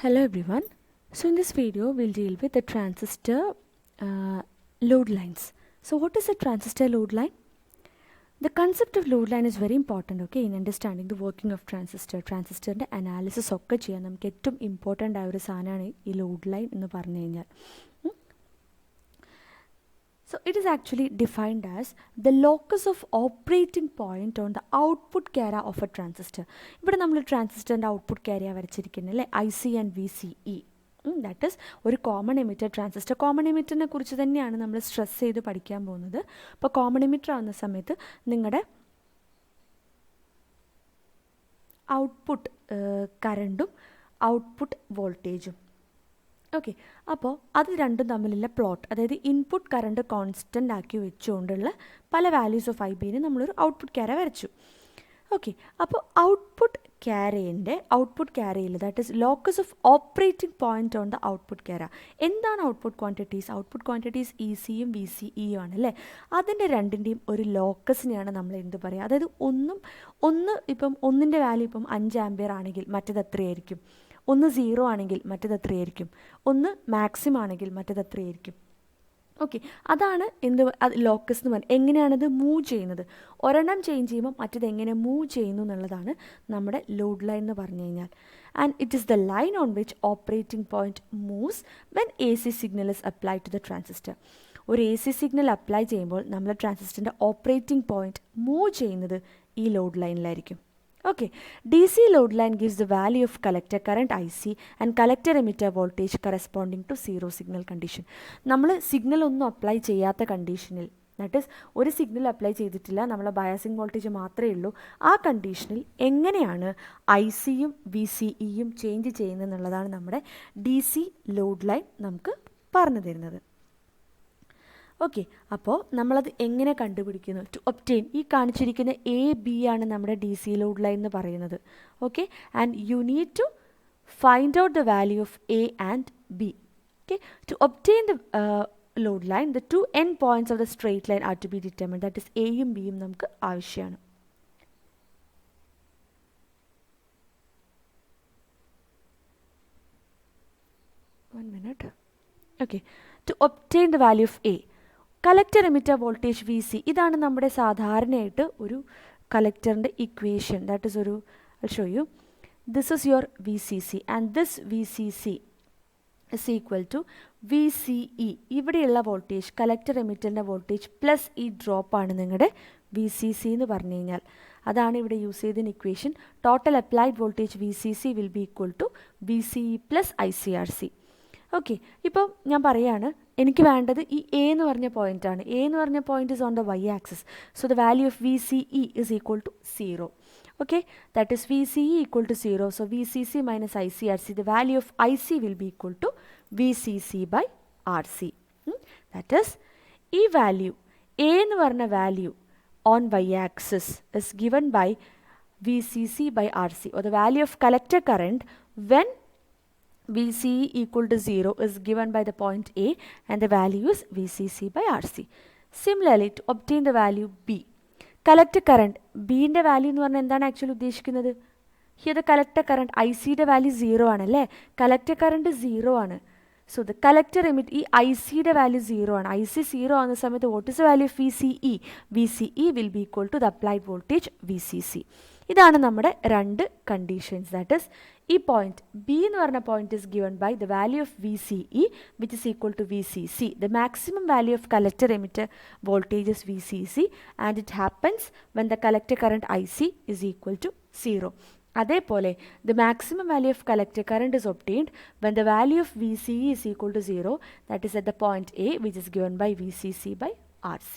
Hello everyone. So in this video we'll deal with the transistor load lines. So what is a transistor load line? The concept of load line is very important, okay, in understanding the working of transistor. Transistor analysis ഒക്കെ ചെയ്യാൻ നമുക്ക് ഏറ്റവും important ആയ ഒരു സാധനമാണ് ഈ load line എന്ന് പറഞ്ഞു കഴിഞ്ഞാൽ. So it is actually defined as the locus of operating point on the output carrier of a transistor. ഇവിടെ നമ്മൾ ട്രാൻസിസ്റ്ററിൻ്റെ ഔട്ട്പുട്ട് കാരിയ വരച്ചിരിക്കുന്നത് അല്ലേ, IC and VCE. That is ഒരു കോമൺ എമിറ്റർ ട്രാൻസിസ്റ്റർ. കോമൺ എമിറ്ററിനെ കുറിച്ച് തന്നെയാണ് നമ്മൾ സ്ട്രെസ് ചെയ്ത് പഠിക്കാൻ പോകുന്നത്. അപ്പോൾ കോമൺ എമിറ്റർ ആവുന്ന സമയത്ത് നിങ്ങളുടെ ഔട്ട്പുട്ട് കറണ്ടും ഔട്ട്പുട്ട് വോൾട്ടേജും, ഓക്കെ, അപ്പോൾ അത് രണ്ടും തമ്മിലുള്ള പ്ലോട്ട്, അതായത് ഇൻപുട്ട് കറണ്ട് കോൺസ്റ്റൻ്റ് ആക്കി വെച്ചുകൊണ്ടുള്ള പല വാല്യൂസ് ഓഫ് IBന് നമ്മളൊരു ഔട്ട്പുട്ട് ക്യാര വരച്ചു. ഓക്കെ, അപ്പോൾ ഔട്ട്പുട്ട് ക്യാരയിൽ that is locus of operating point on the output ക്യാര. എന്താണ് ഔട്ട്പുട്ട് ക്വാണ്ടിറ്റീസ്? ഔട്ട്പുട്ട് ക്വാണ്ടിറ്റീസ് ECയും VCEയും ആണ് അല്ലേ. അതിൻ്റെ രണ്ടിൻ്റെയും ഒരു ലോക്കസിനെയാണ് നമ്മൾ എന്ത് പറയുക, അതായത് ഇപ്പം ഒന്നിൻ്റെ വാല്യൂ ഇപ്പം 5 ആംപിയർ ആണെങ്കിൽ മറ്റേത് എത്രയായിരിക്കും, ഒന്ന് 0 ആണെങ്കിൽ മറ്റേത് എത്രയായിരിക്കും, ഒന്ന് മാക്സിമം ആണെങ്കിൽ മറ്റേത് എത്രയായിരിക്കും. ഓക്കെ, അതാണ് ലോക്കസ് എന്ന് പറയുന്നത്. എങ്ങനെയാണത് മൂവ് ചെയ്യുന്നത്, ഒരെണ്ണം ചേഞ്ച് ചെയ്യുമ്പോൾ മറ്റേത് എങ്ങനെ മൂവ് ചെയ്യുന്നു എന്നുള്ളതാണ് നമ്മുടെ ലോഡ് ലൈൻ എന്ന് പറഞ്ഞു കഴിഞ്ഞാൽ. And it is the line on which operating point moves when AC signal is apply to the transistor. ഒരു AC സിഗ്നൽ അപ്ലൈ ചെയ്യുമ്പോൾ നമ്മൾ ട്രാൻസിസ്റ്ററിൻ്റെ ഓപ്പറേറ്റിംഗ് പോയിന്റ് മൂവ് ചെയ്യുന്നത് ഈ ലോഡ് ലൈനിലായിരിക്കും. Okay, DC load line gives the value of collector current IC and collector emitter voltage corresponding to zero signal condition. നമ്മൾ signal ഒന്നും apply ചെയ്യാത്ത കണ്ടീഷനിൽ, ദാറ്റ് ഈസ് ഒരു സിഗ്നൽ അപ്ലൈ ചെയ്തിട്ടില്ല, നമ്മളെ ബയാസിങ് വോൾട്ടേജ് മാത്രമേ ഉള്ളൂ, ആ കണ്ടീഷനിൽ എങ്ങനെയാണ് ICയും VCEയും ചേഞ്ച് ചെയ്യുന്നത് എന്നുള്ളതാണ് നമ്മുടെ DC ലോഡ് ലൈൻ നമുക്ക് പറഞ്ഞു തരുന്നത്. ഓക്കെ, അപ്പോൾ നമ്മളത് എങ്ങനെ കണ്ടുപിടിക്കുന്നു? ടു ഒബ്റ്റെയിൻ, ഈ കാണിച്ചിരിക്കുന്ന AB ആണ് നമ്മുടെ DC ലോഡ് ലൈൻ എന്ന് പറയുന്നത്. Okay, and you need to find out the value of A and B. Okay, to obtain the load line the 2 end points of the straight line are to be determined. That is Aയും Bയും നമുക്ക് ആവശ്യമാണ്. Okay, to obtain the value of A, collector emitter voltage VC, ഇതാണ് നമ്മുടെ സാധാരണയായിട്ട് ഒരു കളക്ടറിൻ്റെ equation. That is I'll show you. This is your VCC and this VCC is equal to VCE. ഇവിടെയുള്ള വോൾട്ടേജ്, കളക്ടർ എമിറ്ററിൻ്റെ വോൾട്ടേജ് പ്ലസ് ഈ ഡ്രോപ്പാണ് നിങ്ങളുടെ VCC എന്ന് പറഞ്ഞു കഴിഞ്ഞാൽ. അതാണ് ഇവിടെ യൂസ് ചെയ്തതിന് equation. Total applied voltage VCC will be equal to VCE plus ICRC. Okay, ഇപ്പോൾ ഞാൻ പറയുകയാണ്, എനിക്ക് വേണ്ടത് ഈ A എന്ന് പറഞ്ഞ പോയിൻ്റാണ്. A എന്ന് പറഞ്ഞ point is on the Y axis. So the value of VCE is equal to 0. Okay, that is VCE equal to 0. So VCC minus ICRC, the value of IC will be equal to VCC by RC. That is ഈ value A എന്ന് പറഞ്ഞ value on Y axis is given by VCC by RC, or the value of collector current when VCE equal to 0 is given by the point A and the value is VCC by RC. Similarly, to obtain the value B, collector current B ന്റെ value എന്ന് പറഞ്ഞാൽ എന്താണ് actually ഉദ്ദേശിക്കുന്നത്? Here the collector current ICയുടെ value 0 ആണ് അല്ലേ, collector current 0 ആണ്. So the collector emit, ഈ ICയുടെ വാല്യൂ 0 ആണ്. IC 0 ആകുന്ന സമയത്ത് what is the value of VCE? VCE will be equal to the applied voltage VCC. ഇതാണ് നമ്മുടെ രണ്ട് കണ്ടീഷൻസ്. ദാറ്റ് ഈസ് ഈ പോയിന്റ് B എന്ന് പറഞ്ഞ point is given by the value of VCE which is equal to VCC. The maximum value of collector emitter voltage is VCC and it happens when the collector current IC is equal to 0. അതേപോലെ the maximum value of collector current is obtained when the value of VCE is equal to 0. That is at the point A which is given by VCC by RC.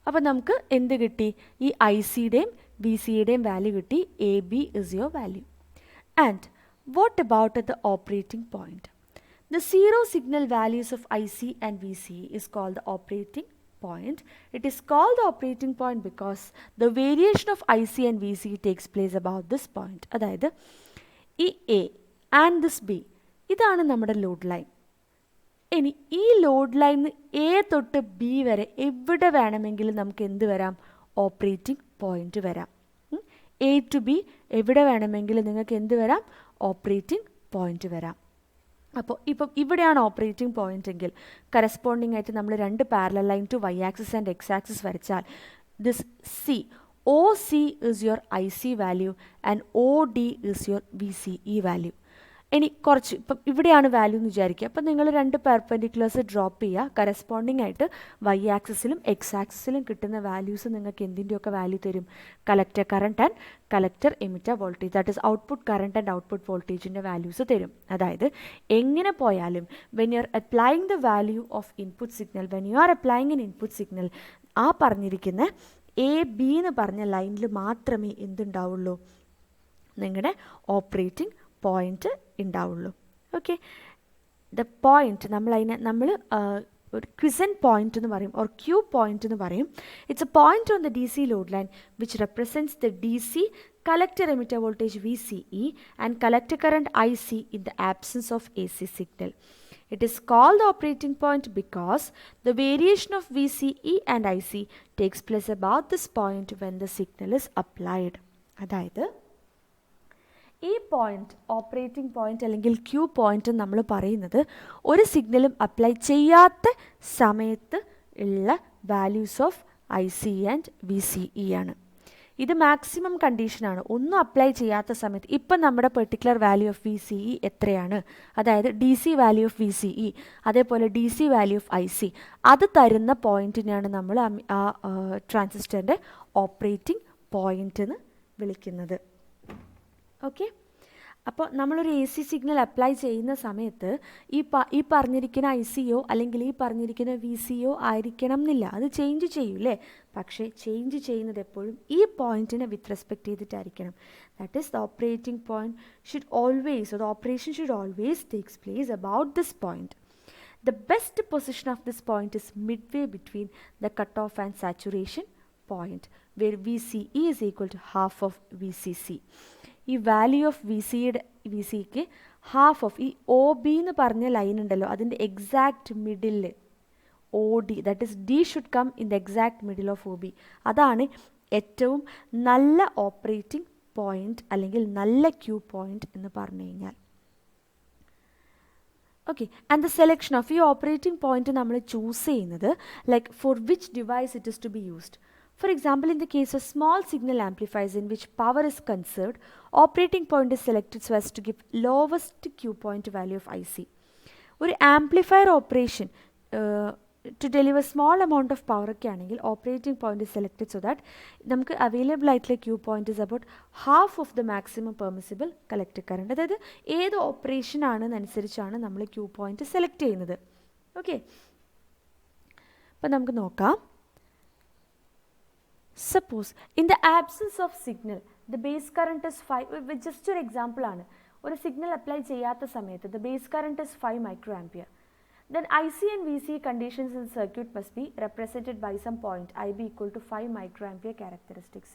അപ്പോൾ നമുക്ക് എന്ത് കിട്ടി? ഈ ICയുടെയും VCയുടെയും value കിട്ടി. AB is your value. And what about at the operating point? The zero signal values of IC and VCE is called the operating point. It is called the operating point because the variation of IC and VCE takes place about this point. അതായത് ഈ A and this B, ഇതാണ് നമ്മുടെ load line. ഇനി ഈ load ലൈനിൽ A തൊട്ട് B വരെ എവിടെ വേണമെങ്കിലും നമുക്ക് എന്ത് വരാം? ഓപ്പറേറ്റിംഗ് പോയിന്റ് വരാം. എ ടു ബി എവിടെ വേണമെങ്കിലും നിങ്ങൾക്ക് എന്ത് വരാം, ഓപ്പറേറ്റിംഗ് പോയിന്റ് വരാം. അപ്പോൾ ഇപ്പം ഇവിടെയാണ് ഓപ്പറേറ്റിംഗ് പോയിന്റ് എങ്കിൽ കറസ്പോണ്ടിങ് ആയിട്ട് നമ്മൾ രണ്ട് parallel line to Y axis and X axis വരച്ചാൽ this C OC is your IC value and OD is your VCE value. ഇനി കുറച്ച് ഇപ്പം ഇവിടെയാണ് വാല്യൂ എന്ന് വിചാരിക്കുക. അപ്പം നിങ്ങൾ രണ്ട് പെർപെൻഡിക്കുലേഴ്സ് ഡ്രോപ്പ് ചെയ്യുക. കറസ്പോണ്ടിങ് ആയിട്ട് വൈ ആക്സിസിലും എക്സ് ആക്സിസിലും കിട്ടുന്ന വാല്യൂസ് നിങ്ങൾക്ക് എന്തിൻ്റെയൊക്കെ വാല്യൂ തരും, collector current and collector emitter voltage, that is output current and output വോൾട്ടേജിൻ്റെ വാല്യൂസ് തരും. അതായത് എങ്ങനെ പോയാലും when you are applying the value of input signal, when you are applying an input signal, ആ പറഞ്ഞിരിക്കുന്ന എ ബി എന്ന് പറഞ്ഞ ലൈനിൽ മാത്രമേ എന്തുണ്ടാവുള്ളൂ, നിങ്ങളുടെ ഓപ്പറേറ്റിംഗ് പോയിന്റ് ഉണ്ടാവുള്ളൂ. ഓക്കെ, ദ പോയിന്റ് നമ്മൾ ഒരു ക്വിസൻറ്റ് പോയിന്റ് എന്ന് പറയും, ഓർ ക്യൂ പോയിന്റ് എന്ന് പറയും. It's A point on the D C load line which represents the D C collector emitter voltage VCE and collector current IC in the absence of AC signal. It is called the operating point because the variation of VCE and IC takes place about this point when the signal is applied. അതായത് ഈ point operating point അല്ലെങ്കിൽ Q point നമ്മൾ പറയുന്നത് ഒരു സിഗ്നലും apply ചെയ്യാത്ത സമയത്ത് ഉള്ള values of IC and VCE ആണ്. ഇത് മാക്സിമം കണ്ടീഷനാണ്. ഒന്നും അപ്ലൈ ചെയ്യാത്ത സമയത്ത് ഇപ്പം നമ്മുടെ പെർട്ടിക്കുലർ വാല്യൂ ഓഫ് VCE എത്രയാണ്, അതായത് D C value of VCE അതേപോലെ D C value of IC, അത് തരുന്ന പോയിന്റിനെയാണ് നമ്മൾ ആ ട്രാൻസിസ്റ്ററിൻ്റെ ഓപ്പറേറ്റിംഗ് പോയിന്റ് എന്ന് വിളിക്കുന്നത്. ഓക്കെ, അപ്പോൾ നമ്മളൊരു AC സിഗ്നൽ അപ്ലൈ ചെയ്യുന്ന സമയത്ത് ഈ പറഞ്ഞിരിക്കുന്ന ICയോ അല്ലെങ്കിൽ ഈ പറഞ്ഞിരിക്കുന്ന VCയോ ആയിരിക്കണം എന്നില്ല, അത് ചേഞ്ച് ചെയ്യൂലേ. പക്ഷേ ചേഞ്ച് ചെയ്യുന്നത് എപ്പോഴും ഈ പോയിന്റിനെ വിത്ത് റെസ്പെക്ട് ചെയ്തിട്ടായിരിക്കണം. That is the operating point should always, the operation should always takes place about this point. The best position of this point is midway between the cutoff and saturation point, where VCE is equal to half of VCC. ഈ value of VCക്ക് half of ഈ OB എന്ന് പറഞ്ഞ ലൈൻ ഉണ്ടല്ലോ, അതിൻ്റെ exact middle OD, that is D should come in the exact middle of OB. അതാണ് ഏറ്റവും നല്ല ഓപ്പറേറ്റിംഗ് പോയിന്റ് അല്ലെങ്കിൽ നല്ല ക്യൂ പോയിന്റ് എന്ന് പറഞ്ഞു കഴിഞ്ഞാൽ. Okay, and the selection of ഈ ഓപ്പറേറ്റിംഗ് പോയിന്റ് നമ്മൾ ചൂസ് ചെയ്യുന്നത് like for which device it is to be used. For example, in the case of small signal amplifiers in which power is conserved, operating point is selected so as to give lowest Q point value of IC. ഒരു amplifier operation to deliver small amount of power ഒക്കെ ആണെങ്കിൽ operating point is selected so that നമുക്ക് available ആയിട്ടുള്ള Q point is about half of the maximum permissible collector current. അതായത് ഏത് operation ആണെന്നനുസരിച്ചാണ് നമ്മൾ Q point select ചെയ്യുന്നത്. ഓക്കെ, അപ്പം നമുക്ക് നോക്കാം. Suppose in the absence of signal the base current is 5, just ഒരു എക്സാമ്പിൾ ആണ്. ഒരു സിഗ്നൽ അപ്ലൈ ചെയ്യാത്ത സമയത്ത് the base current is 5 microampere. Then IC and VC conditions in the circuit must be represented by some point IB equal to 5 microampere characteristics.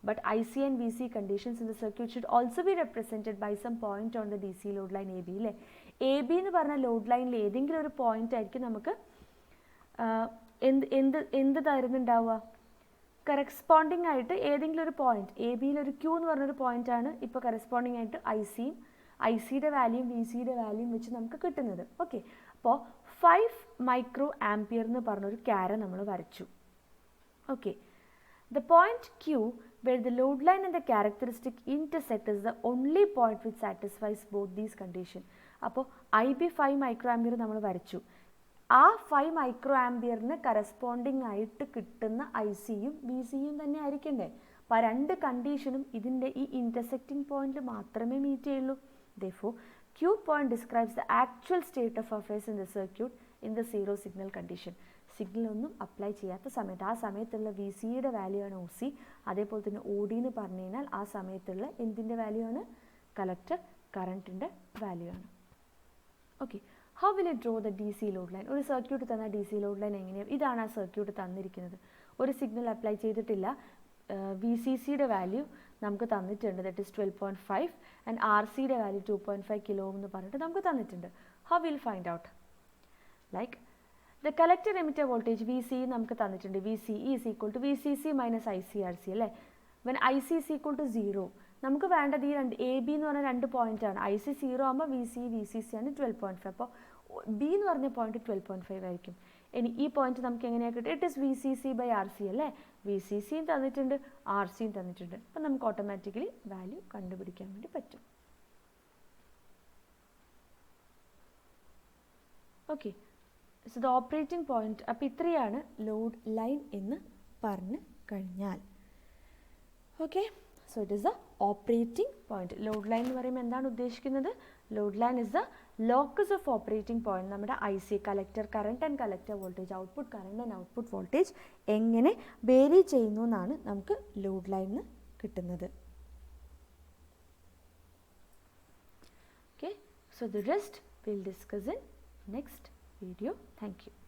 But IC and VC conditions in the circuit should also be represented by some point on the DC load line AB. അല്ലേ, AB എന്ന് പറഞ്ഞ load ലൈനിൽ ഏതെങ്കിലും ഒരു point ആയിരിക്കും നമുക്ക് എന്ത് തരുന്നുണ്ടാവുക, corresponding ആയിട്ട് ഏതെങ്കിലും ഒരു പോയിന്റ് എ ബിയിൽ ഒരു ക്യൂ എന്ന് പറഞ്ഞൊരു പോയിന്റ് ആണ് ഇപ്പോൾ കറസ്പോണ്ടിങ് ആയിട്ട് ഐസിയുടെ വാല്യൂയും VCയുടെ വാല്യൂയും വെച്ച് നമുക്ക് കിട്ടുന്നത്. ഓക്കെ, അപ്പോൾ 5 മൈക്രോ ആംപിയർ എന്ന് പറഞ്ഞൊരു ക്യാര നമ്മൾ വരച്ചു. Okay, the point Q where the load line and the characteristic intersect is the only point which satisfies both these conditions. അപ്പോൾ IB 5 മൈക്രോ ആംപിയർ നമ്മൾ വരച്ചു. ആ 5 മൈക്രോ ആംപിയറിന് കറസ്പോണ്ടിങ് ആയിട്ട് കിട്ടുന്ന ICയും VCയും തന്നെ ആയിരിക്കണ്ടേ. അപ്പോൾ ആ രണ്ട് കണ്ടീഷനും ഇതിൻ്റെ ഈ ഇൻ്റർസെക്റ്റിംഗ് പോയിന്റിൽ മാത്രമേ മീറ്റ് ചെയ്യുള്ളൂ. Therefore, Q point describes the actual state of affairs in the circuit in the zero signal condition. Signal ഒന്നും അപ്ലൈ ചെയ്യാത്ത സമയത്ത് ആ സമയത്തുള്ള VCയുടെ വാല്യൂ ആണ് OC. അതേപോലെ തന്നെ OD എന്ന് പറഞ്ഞു കഴിഞ്ഞാൽ ആ സമയത്തുള്ള എന്തിൻ്റെ വാല്യൂ ആണ്, കളക്ടർ കറണ്ടിൻ്റെ വാല്യൂ ആണ്. Okay, how will it draw the DC load line? ഒരു സർക്യൂട്ട് തന്ന DC ലോഡ് ലൈൻ എങ്ങനെയാണ്? ഇതാണ് ആ സർക്യൂട്ട് തന്നിരിക്കുന്നത്. ഒരു സിഗ്നൽ അപ്ലൈ ചെയ്തിട്ടില്ല, VCCയുടെ വാല്യൂ നമുക്ക് തന്നിട്ടുണ്ട്, ദറ്റ് ഇസ് 12.5 ആൻഡ് RCയുടെ വാല്യൂ 2.5 കിലോ എന്ന് പറഞ്ഞിട്ട് നമുക്ക് തന്നിട്ടുണ്ട്. How will find out? Like the collector emitter voltage VCE നമുക്ക് തന്നിട്ടുണ്ട്. VCE is equal to VCC minus ICRC അല്ലേ. When I C is equal to 0, നമുക്ക് വേണ്ടത് ഈ രണ്ട് എ ബി എന്ന് പറഞ്ഞ രണ്ട് പോയിൻ്റാണ്. ഐ സി 0 ആകുമ്പോൾ വി സി സി ആണ് 12.5. അപ്പോൾ ബി എന്ന് പറഞ്ഞ പോയിന്റ് 12.5 ആയിരിക്കും. ഇനി ഈ പോയിന്റ് നമുക്ക് എങ്ങനെയാണ് കിട്ടുക? It is V C C by R C അല്ലേ? വി സി സിയും തന്നിട്ടുണ്ട്, ആർ സിയും തന്നിട്ടുണ്ട്. അപ്പം നമുക്ക് ഓട്ടോമാറ്റിക്കലി വാല്യൂ കണ്ടുപിടിക്കാൻ വേണ്ടി പറ്റും. Okay, so the operating point. അപ്പോൾ ഇത്രയാണ് ലോഡ് ലൈൻ എന്ന് പറഞ്ഞു കഴിഞ്ഞാൽ. Okay, so it is the operating point. Load line എന്ന് പറയുമ്പോൾ എന്താണ് ഉദ്ദേശിക്കുന്നത്? Load line is the locus of operating point. നമ്മുടെ I C collector current and collector voltage, output current and output voltage എങ്ങനെ vary ചെയ്യുന്നു എന്നാണ് നമുക്ക് ലോഡ് ലൈനിൽ കിട്ടുന്നത്. Okay, so the rest will discuss in next video. Thank you.